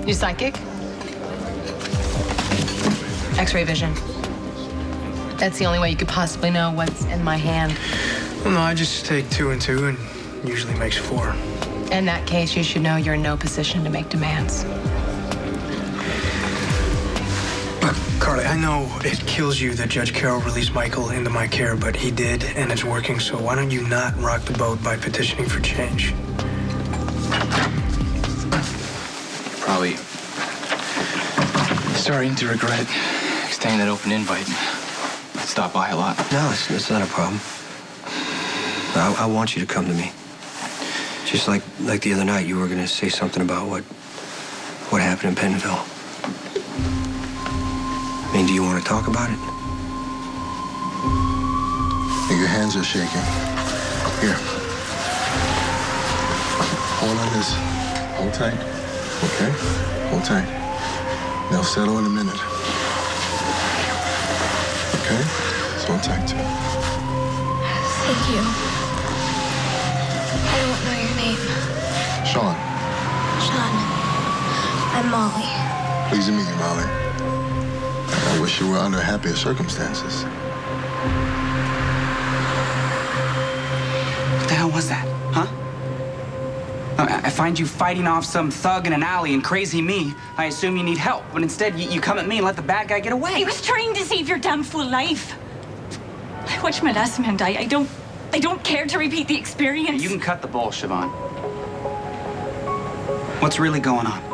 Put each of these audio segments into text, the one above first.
You psychic? X-ray vision. That's the only way you could possibly know what's in my hand. Well, no, I just take 2 and 2 and usually makes 4. In that case, you should know you're in no position to make demands. Look, Carly, I know it kills you that Judge Carroll released Michael into my care, but he did, and it's working, so why don't you not rock the boat by petitioning for change? Probably starting to regret extending that open invite. Stop by a lot. No, it's not a problem. I want you to come to me. Just like the other night, you were going to say something about what happened in Pentonville. I mean, do you want to talk about it? Your hands are shaking. Here. Hold on this. Hold tight. Okay? Hold tight. They'll settle in a minute. Okay? So hold tight, too. Thank you. I don't know your name. Sean. Sean. I'm Molly. Pleased to meet you, Molly. I wish you were under happier circumstances. What the hell was that, huh? I find you fighting off some thug in an alley and crazy me. I assume you need help, but instead you come at me and let the bad guy get away. I was trying to save your damn fool life. I watched my last man die. I don't care to repeat the experience. You can cut the bull, Siobhan. What's really going on?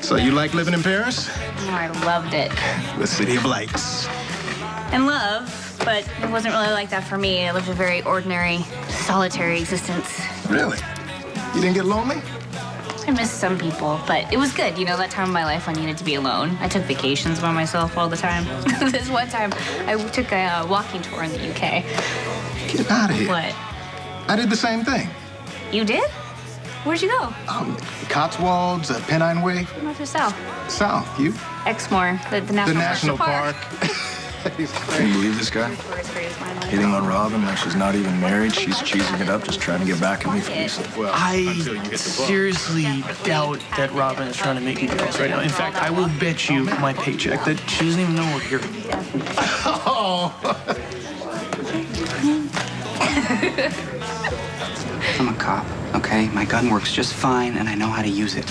So you like living in Paris? Oh, I loved it. The city of lights. And love, but it wasn't really like that for me. I lived a very ordinary, solitary existence. Really? You didn't get lonely? I missed some people, but it was good. You know, that time of my life I needed to be alone. I took vacations by myself all the time. This one time, I took a walking tour in the UK. Get out of here. What? I did the same thing. You did? Where'd you go? Cotswolds, Pennine Way. North or south? South, you? Exmoor, the National Park. Can you believe this guy? Hitting on Robin when she's not even married. She's cheesing it up, just trying to get back at me for Lisa. Well, I seriously doubt that Robin is trying to make you jealous right now. In fact, I will bet you my paycheck that she doesn't even know we're here. Oh. I'm a cop, okay? My gun works just fine, and I know how to use it.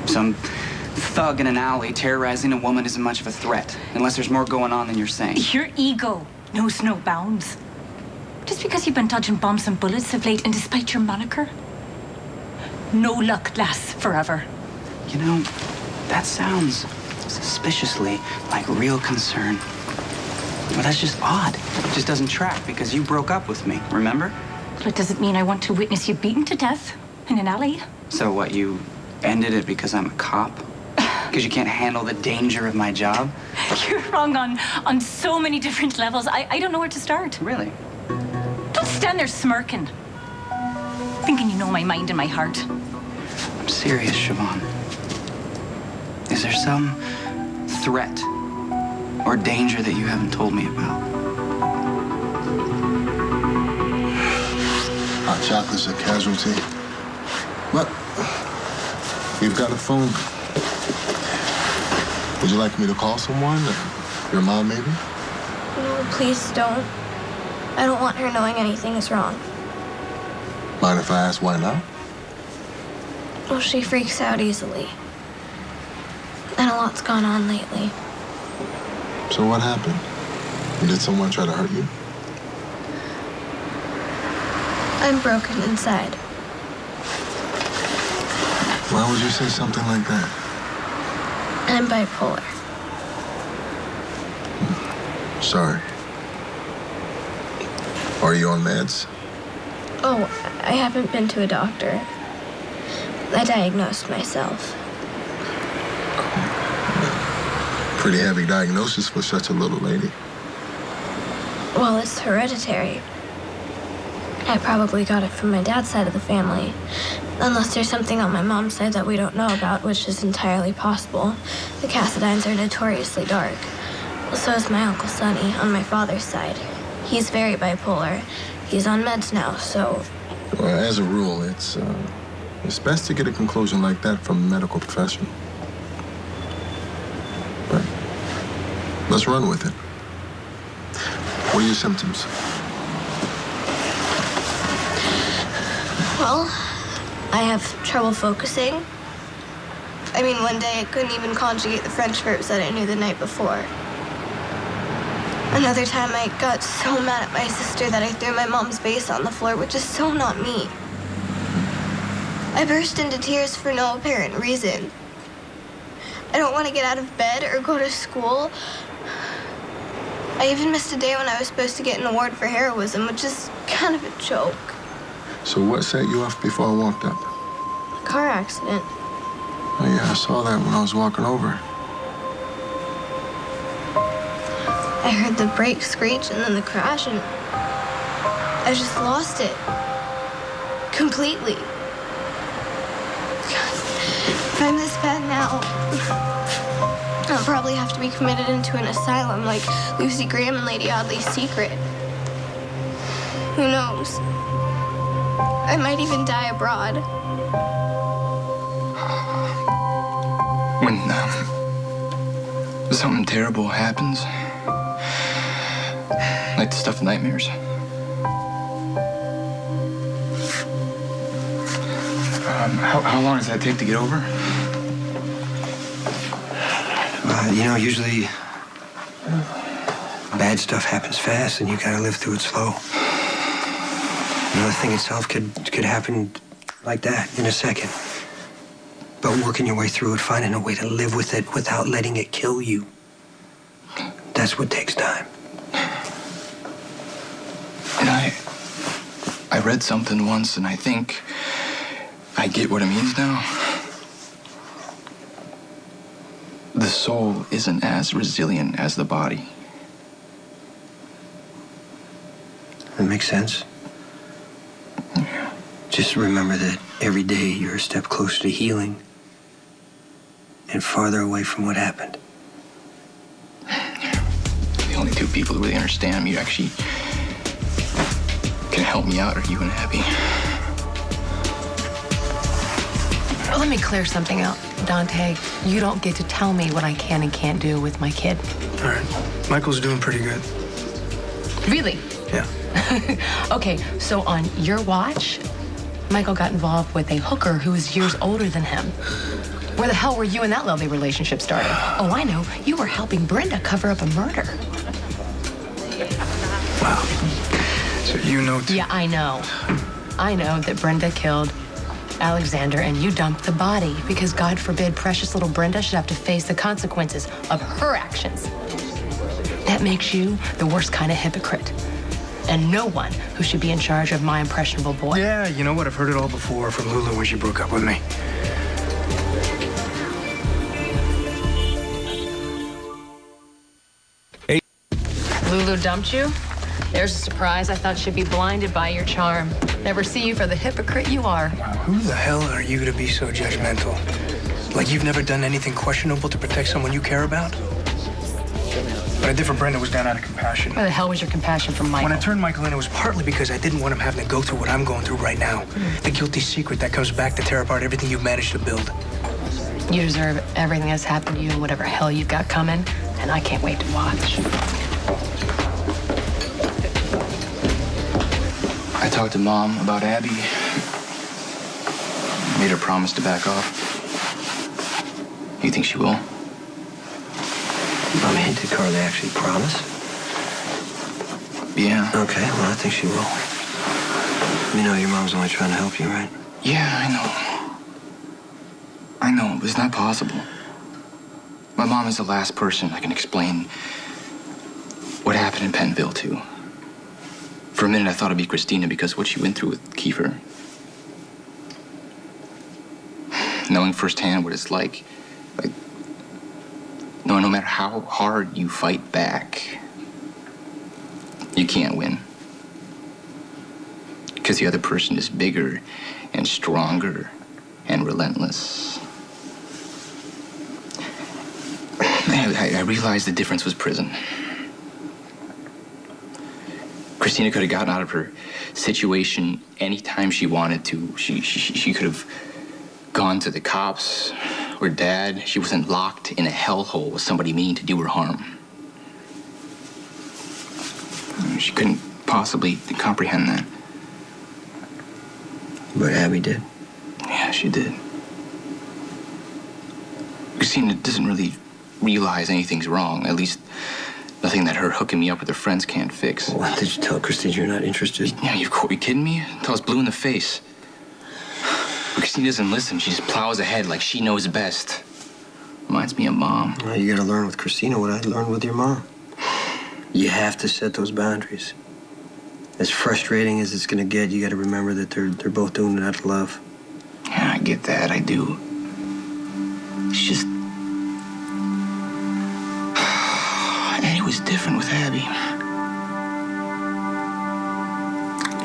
Some thug in an alley terrorizing a woman isn't much of a threat, unless there's more going on than you're saying. Your ego knows no bounds. Just because you've been dodging bombs and bullets of late, and despite your moniker, no luck lasts forever. You know, that sounds suspiciously like real concern. But that's just odd. It just doesn't track because you broke up with me, remember? But it doesn't mean I want to witness you beaten to death in an alley. So what, you ended it because I'm a cop? Because you can't handle the danger of my job? You're wrong on so many different levels. I don't know where to start. Really? Don't stand there smirking. Thinking you know my mind and my heart. I'm serious, Siobhan. Is there some threat or danger that you haven't told me about? Hot chocolate's a casualty. But you've got a phone. Would you like me to call someone? Your mom, maybe? No, please don't. I don't want her knowing anything is wrong. Mind if I ask why not? Well, she freaks out easily. And a lot's gone on lately. So what happened? Did someone try to hurt you? I'm broken inside. Why would you say something like that? I'm bipolar. Sorry. Are you on meds? Oh, I haven't been to a doctor. I diagnosed myself. Pretty heavy diagnosis for such a little lady. Well, it's hereditary. I probably got it from my dad's side of the family. Unless there's something on my mom's side that we don't know about, which is entirely possible. The Cassadines are notoriously dark. So is my Uncle Sonny on my father's side. He's very bipolar. He's on meds now, so... Well, as a rule, it's best to get a conclusion like that from a medical professional. But let's run with it. What are your symptoms? Well, I have trouble focusing. I mean, one day I couldn't even conjugate the French verbs that I knew the night before. Another time I got so mad at my sister that I threw my mom's vase on the floor, which is so not me. I burst into tears for no apparent reason. I don't want to get out of bed or go to school. I even missed a day when I was supposed to get an award for heroism, which is kind of a joke. So what set you off before I walked up? A car accident. Oh, yeah, I saw that when I was walking over. I heard the brake screech and then the crash, and I just lost it. Completely. If I'm this bad now, I'll probably have to be committed into an asylum like Lucy Graham and Lady Audley's Secret. Who knows? I might even die abroad. When something terrible happens, like the stuff in nightmares, how long does that take to get over? Usually bad stuff happens fast and you gotta live through it slow. The thing itself could happen like that in a second. But working your way through it, finding a way to live with it without letting it kill you, that's what takes time. And I read something once, and I think I get what it means now. The soul isn't as resilient as the body. That makes sense. Yeah. Just remember that every day you're a step closer to healing and farther away from what happened. The only two people who really understand me actually can help me out are you and Abby. Well, let me clear something out, Dante. You don't get to tell me what I can and can't do with my kid. All right. Michael's doing pretty good. Really? Yeah. Okay, so on your watch, Michael got involved with a hooker who was years older than him. Where the hell were you when that lovely relationship started? Oh, I know. You were helping Brenda cover up a murder. Wow. So you know... Yeah, I know. I know that Brenda killed Alexander and you dumped the body because, God forbid, precious little Brenda should have to face the consequences of her actions. That makes you the worst kind of hypocrite. And no one who should be in charge of my impressionable boy. Yeah, you know what? I've heard it all before from Lulu when she broke up with me. Lulu dumped you? There's a surprise. I thought she'd be blinded by your charm. Never see you for the hypocrite you are. Who the hell are you to be so judgmental? Like you've never done anything questionable to protect someone you care about? What I did for Brenda was done out of compassion. Where the hell was your compassion for Michael? When I turned Michael in, it was partly because I didn't want him having to go through what I'm going through right now. The guilty secret that comes back to tear apart everything you've managed to build. You deserve everything that's happened to you and whatever hell you've got coming, and I can't wait to watch. I talked to Mom about Abby. Made her promise to back off. You think she will? I mean, did Carly actually promise? Yeah. Okay, well, I think she will. You know your mom's only trying to help you, right? Yeah, I know, but it's not possible. My mom is the last person I can explain what happened in Penville to. For a minute, I thought it'd be Christina because of what she went through with Kiefer. Knowing firsthand what it's like no matter how hard you fight back, you can't win. Because the other person is bigger and stronger and relentless. I realized the difference was prison. Christina could have gotten out of her situation anytime she wanted to. She could have gone to the cops or Dad. She wasn't locked in a hellhole with somebody meaning to do her harm. She couldn't possibly comprehend that. But Abby did. Yeah, she did. Christina doesn't really realize anything's wrong. At least nothing that her hooking me up with her friends can't fix. Well, did you tell Christine you're not interested? Yeah, you kidding me? Until I was blue in the face. But Christine doesn't listen. She just plows ahead like she knows best. Reminds me of Mom. Well, you gotta learn with Christina what I learned with your mom. You have to set those boundaries. As frustrating as it's gonna get, you gotta remember that they're both doing it out of love. Yeah, I get that. I do. It's just... And it was different with Abby.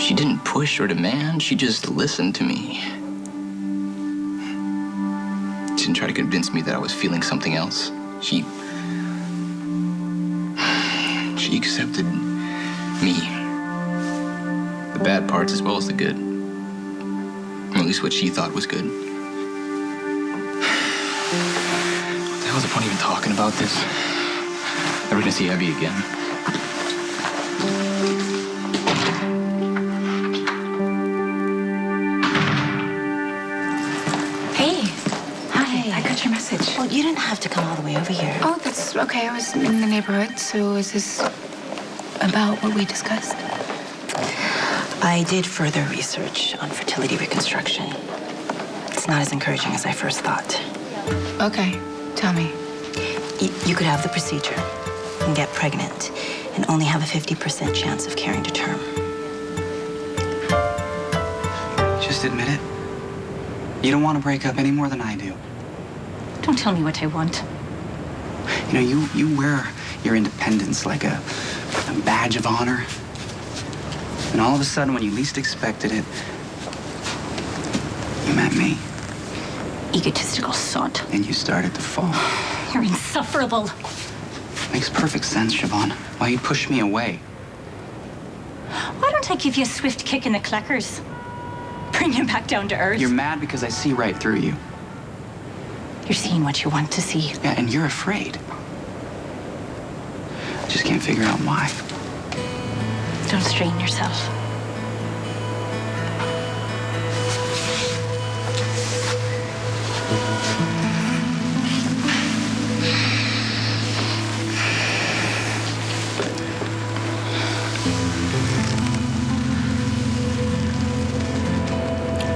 She didn't push or demand. She just listened to me. She didn't try to convince me that I was feeling something else. She accepted me. The bad parts as well as the good. Or at least what she thought was good. What the hell's the point of even talking about this? Never gonna see Abby again. Hey. Hi. I got your message. Well, you didn't have to come all the way over here. Oh, that's okay. I was in the neighborhood, so is this about what we discussed? I did further research on fertility reconstruction. It's not as encouraging as I first thought. Okay, tell me. You could have the procedure and get pregnant and only have a 50% chance of carrying to term. Just admit it. You don't want to break up any more than I do. Don't tell me what I want. You know, you wear your independence like a badge of honor. And all of a sudden, when you least expected it, you met me. Egotistical sod. And you started to fall. You're insufferable. Makes perfect sense, Siobhan. Why you push me away? Why don't I give you a swift kick in the clackers? Bring you back down to earth. You're mad because I see right through you. You're seeing what you want to see. Yeah, and you're afraid. I just can't figure out why. Don't strain yourself.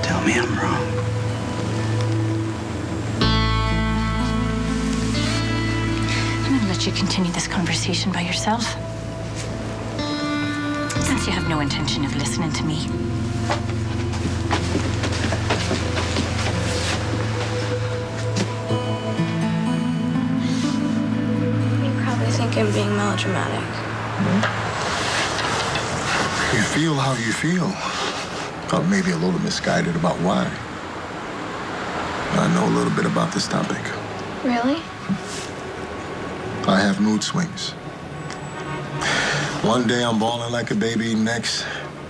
Tell me I'm wrong. I'm gonna let you continue this conversation by yourself. Since you have no intention of listening to me. You probably think I'm being melodramatic. You feel how you feel. Or maybe a little misguided about why. I know a little bit about this topic. Really? I have mood swings. One day I'm bawling like a baby, next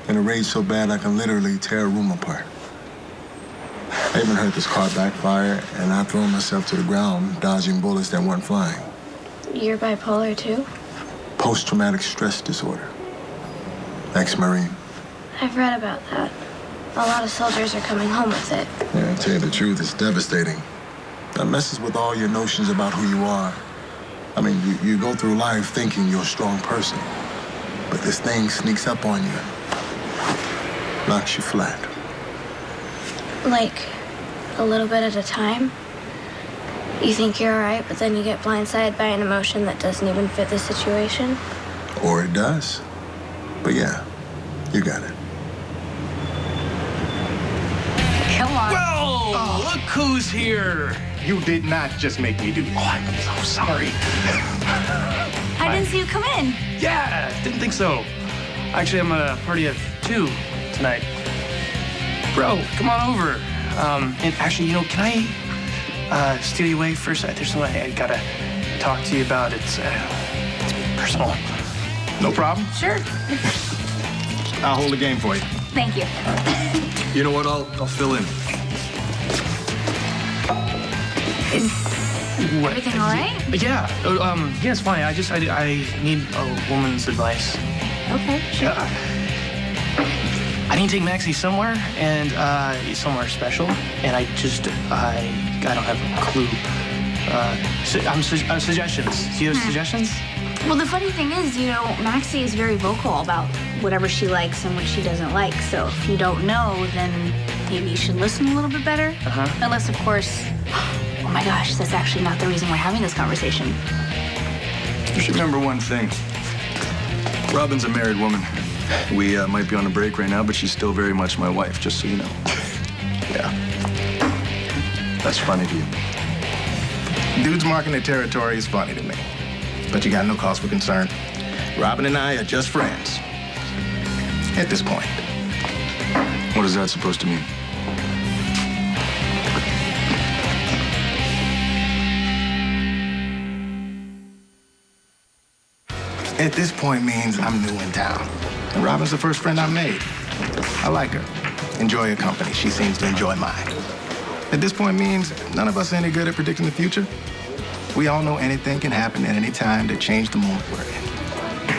in a rage so bad I can literally tear a room apart. I even heard this car backfire and I thrown myself to the ground, dodging bullets that weren't flying. You're bipolar too? Post-traumatic stress disorder. Ex-Marine. I've read about that. A lot of soldiers are coming home with it. Yeah, to tell you the truth, it's devastating. That messes with all your notions about who you are. I mean, you go through life thinking you're a strong person, but this thing sneaks up on you. knocks you flat. Like, a little bit at a time? You think you're all right, but then you get blindsided by an emotion that doesn't even fit the situation? Or it does. But yeah, you got it. Come on. Whoa! Look who's here. You did not just make me do that. Oh, I'm so sorry. I didn't see you come in. Yeah, didn't think so. Actually, I'm at a party of 2 tonight. Bro, come on over. And actually, you know, can I steal you away for a sec? There's something I gotta talk to you about. It's personal. No problem. Sure. I'll hold the game for you. Thank you. You know what? I'll fill in. Is everything all right? Yeah. Yeah, it's fine. I need a woman's advice. Okay, sure. I need to take Maxie somewhere, and somewhere special, and I don't have a clue. Suggestions. Do you have suggestions? Well, the funny thing is, you know, Maxie is very vocal about whatever she likes and what she doesn't like. So if you don't know, then maybe you should listen a little bit better. Unless, of course, oh my gosh, that's actually not the reason we're having this conversation. You should remember one thing. Robin's a married woman. We might be on a break right now, but she's still very much my wife, just so you know. Yeah. That's funny to you. Dudes marking their territory is funny to me. But you got no cause for concern. Robin and I are just friends. At this point. What is that supposed to mean? At this point means I'm new in town. And Robin's the first friend I made. I like her. Enjoy her company. She seems to enjoy mine. At this point means none of us are any good at predicting the future. We all know anything can happen at any time to change the moment we're in.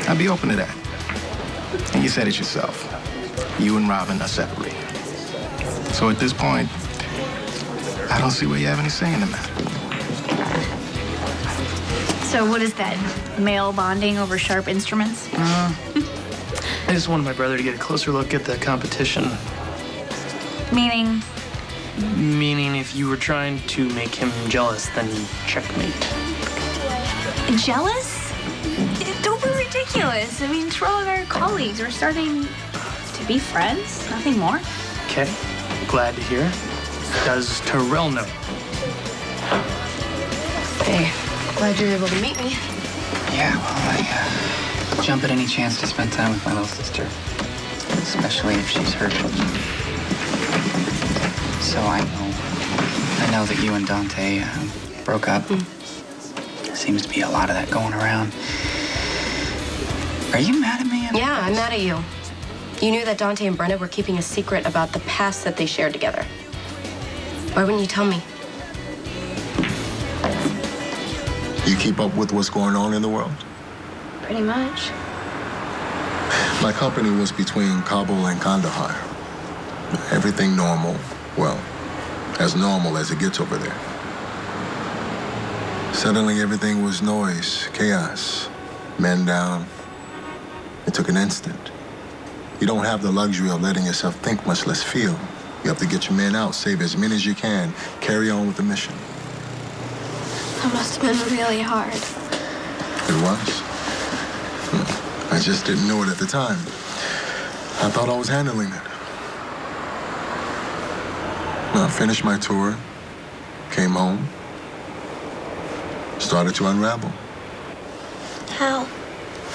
I'd be open to that. And you said it yourself. You and Robin are separated. So at this point, I don't see where you have any say in the matter. So what is that? Male bonding over sharp instruments? I just wanted my brother to get a closer look at the competition. Meaning? Meaning if you were trying to make him jealous, then checkmate. Jealous? Don't be ridiculous. I mean, Terrell and I are colleagues. We're starting to be friends, nothing more. Okay, glad to hear. Does Terrell know? Hey, glad you're able to meet me. Yeah, well, I jump at any chance to spend time with my little sister, especially if she's hurt. So I know that you and Dante broke up. Seems to be a lot of that going around. Are you mad at me? Yeah, I'm mad at you. You knew that Dante and Brenda were keeping a secret about the past that they shared together. Why wouldn't you tell me? You keep up with what's going on in the world? Pretty much. My company was between Kabul and Kandahar. Everything normal. Well, as normal as it gets over there. Suddenly everything was noise, chaos, men down. It took an instant. You don't have the luxury of letting yourself think, much less feel. You have to get your men out, save as many as you can, carry on with the mission. That must have been really hard. It was. I just didn't know it at the time. I thought I was handling it. I finished my tour, came home, started to unravel. How?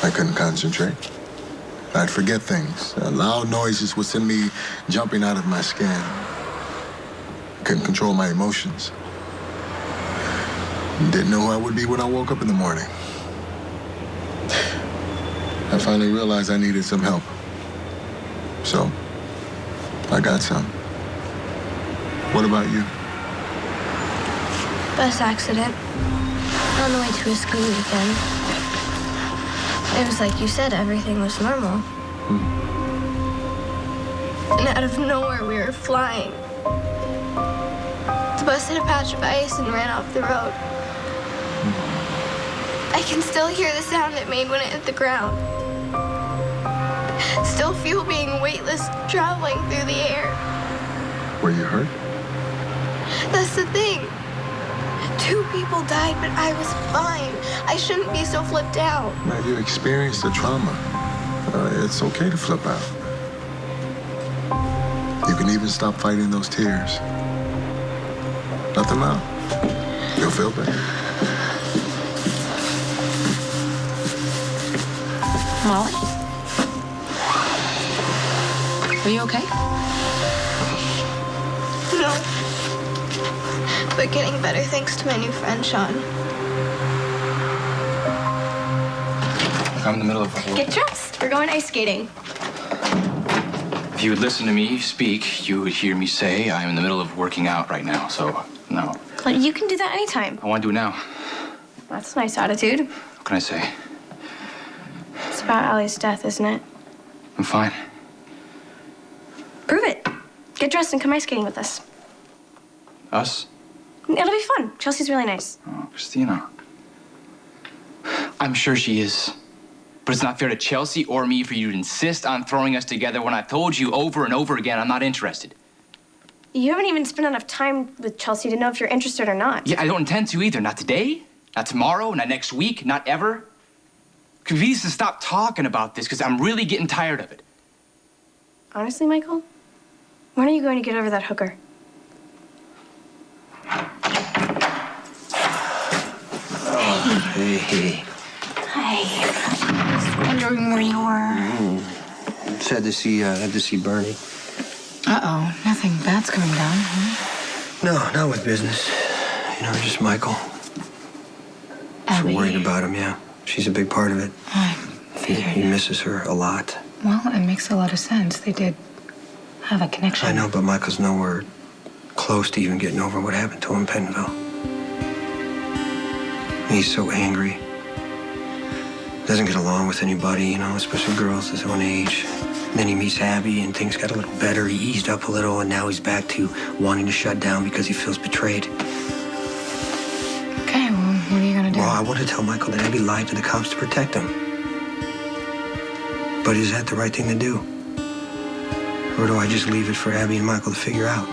I couldn't concentrate. I'd forget things. Loud noises would send me jumping out of my skin. Couldn't control my emotions. Didn't know who I would be when I woke up in the morning. I finally realized I needed some help. So, I got some. What about you? Bus accident. On the way to a ski weekend. It was like you said, everything was normal. And out of nowhere, we were flying. The bus hit a patch of ice and ran off the road. I can still hear the sound it made when it hit the ground. Still feel being weightless traveling through the air. Were you hurt? That's the thing. 2 people died, but I was fine. I shouldn't be so flipped out. Man, you experienced the trauma. It's okay to flip out. You can even stop fighting those tears. Let them out. You'll feel better. Molly? Are you okay? No. But getting better thanks to my new friend, Sean. I'm in the middle of a... Get dressed. We're going ice skating. If you would listen to me speak, you would hear me say I'm in the middle of working out right now, so no. But you can do that anytime. I want to do it now. That's a nice attitude. What can I say? It's about Allie's death, isn't it? I'm fine. Prove it. Get dressed and come ice skating with us. Us? It'll be fun. Chelsea's really nice. Oh, Christina. I'm sure she is. But it's not fair to Chelsea or me for you to insist on throwing us together when I've told you over and over again I'm not interested. You haven't even spent enough time with Chelsea to know if you're interested or not. Yeah, I don't intend to either. Not today, not tomorrow, not next week, not ever. Could we just stop talking about this? Because I'm really getting tired of it. Honestly, Michael, when are you going to get over that hooker? Oh, hey. Hi. Just wondering where you were. Sad to see, had to see Bernie. Uh-oh. Nothing bad's coming down, huh? No, not with business. You know, just Michael. Abby. She's worried about him, yeah. She's a big part of it. I figured. He misses her a lot. Well, it makes a lot of sense. They did have a connection. I know, but Michael's nowhere close to even getting over what happened to him in Pentonville. He's so angry. Doesn't get along with anybody, you know, especially girls his own age. And then he meets Abby and things got a little better. He eased up a little and now he's back to wanting to shut down because he feels betrayed. Okay, well, what are you gonna do? Well, I want to tell Michael that Abby lied to the cops to protect him. But is that the right thing to do? Or do I just leave it for Abby and Michael to figure out?